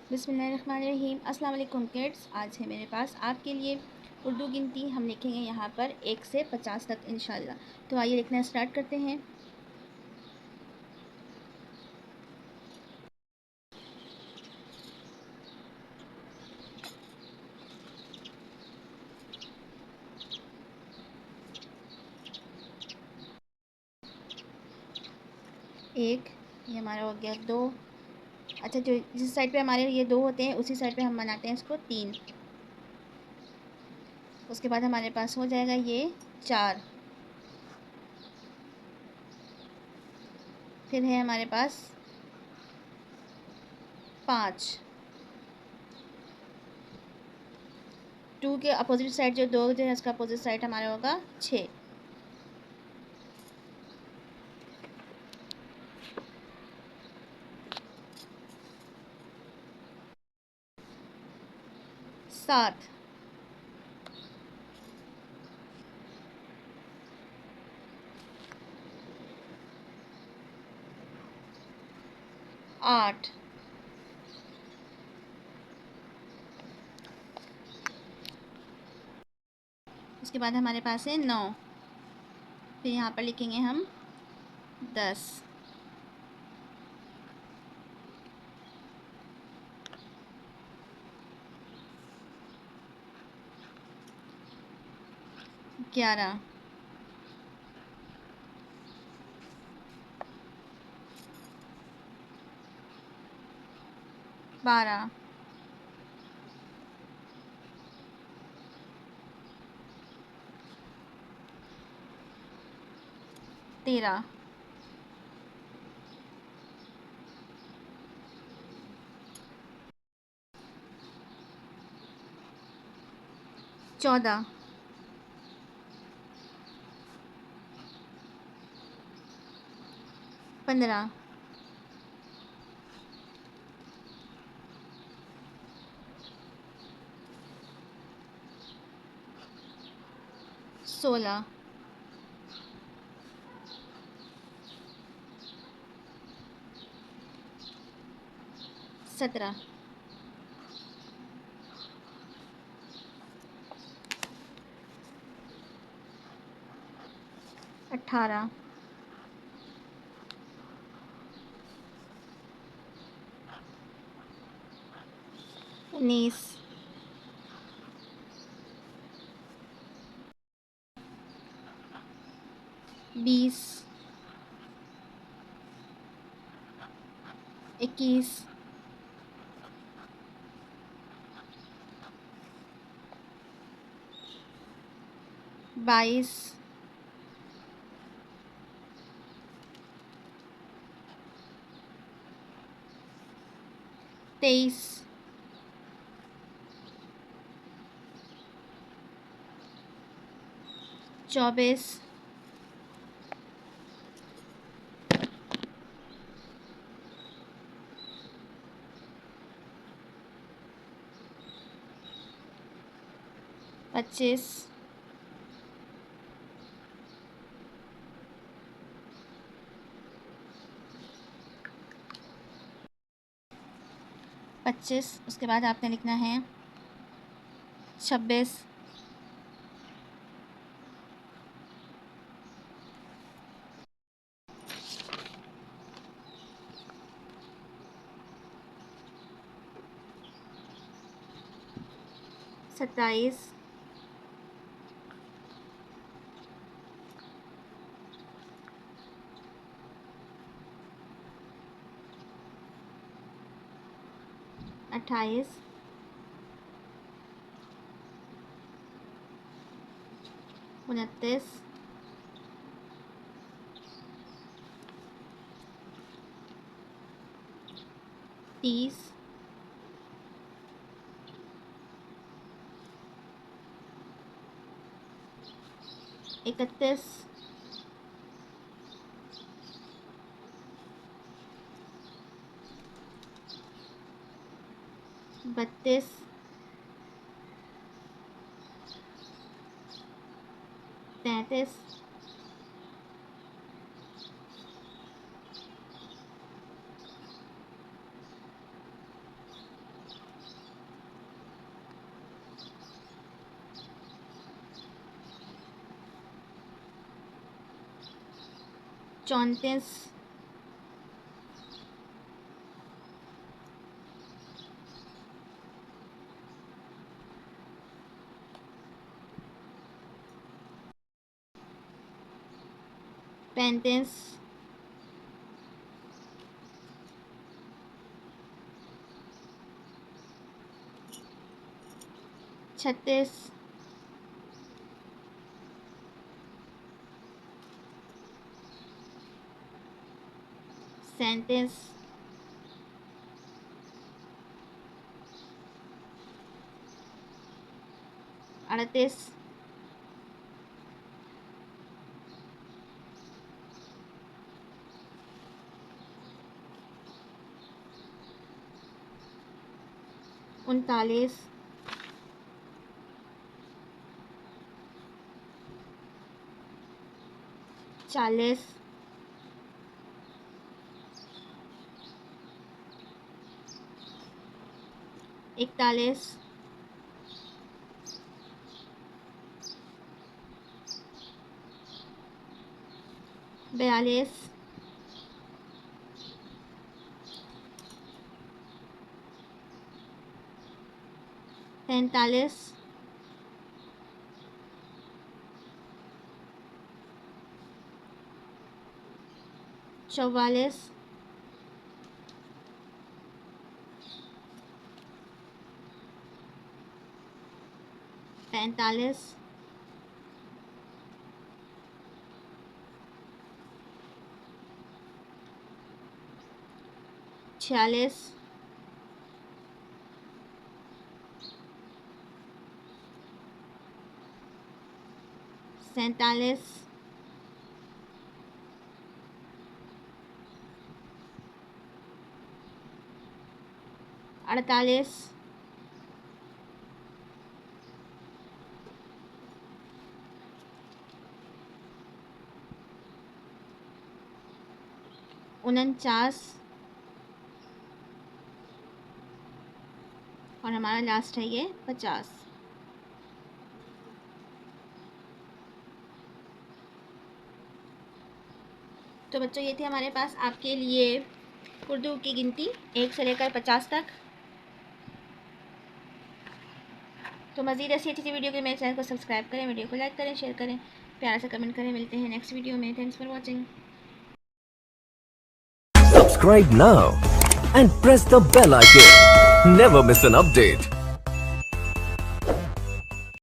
बिस्मिल्लाहिर्रहमानिर्रहीम। अस्सलाम वालेकुम किड्स। आज है मेरे पास आपके लिए उर्दू गिनती। हम लिखेंगे यहाँ पर 1 से 50 तक इंशाल्लाह। तो आइए लिखना स्टार्ट करते हैं। एक, ये हमारा हो गया 2। अच्छा, जो जिस साइड पे हमारे ये 2 होते हैं उसी साइड पे हम बनाते हैं इसको 3। उसके बाद हमारे पास हो जाएगा ये 4। फिर है हमारे पास 5। 2 के अपोजिट साइड जो 2 जो है उसका अपोजिट साइड हमारा होगा 6। 7। 8। उसके बाद हमारे पास है 9। फिर यहाँ पर लिखेंगे हम 10। 11। 12। 13। 14। 15। 16। 17। 18। 19। 20। 21। 22। 23। 24। 25। 25। उसके बाद आपने लिखना है 26। 27। 28। 29। 30। 31। 32। 33। 34, 35, 36, 37, 38, 39, 40, 41, 42, 43, 44, 45, 46, 47, 48, 49 और हमारा लास्ट है ये 50। तो बच्चों ये थे हमारे पास आपके लिए उर्दू की गिनती 1 से लेकर 50 तक। तो मज़ीद ऐसी अच्छी वीडियो के लिए मेरे चैनल को सब्सक्राइब करें, वीडियो को लाइक करें, शेयर करें, प्यारा सा कमेंट करें। मिलते हैं नेक्स्ट वीडियो में। Thanks for watching. Subscribe now and press the bell icon. Never miss an update.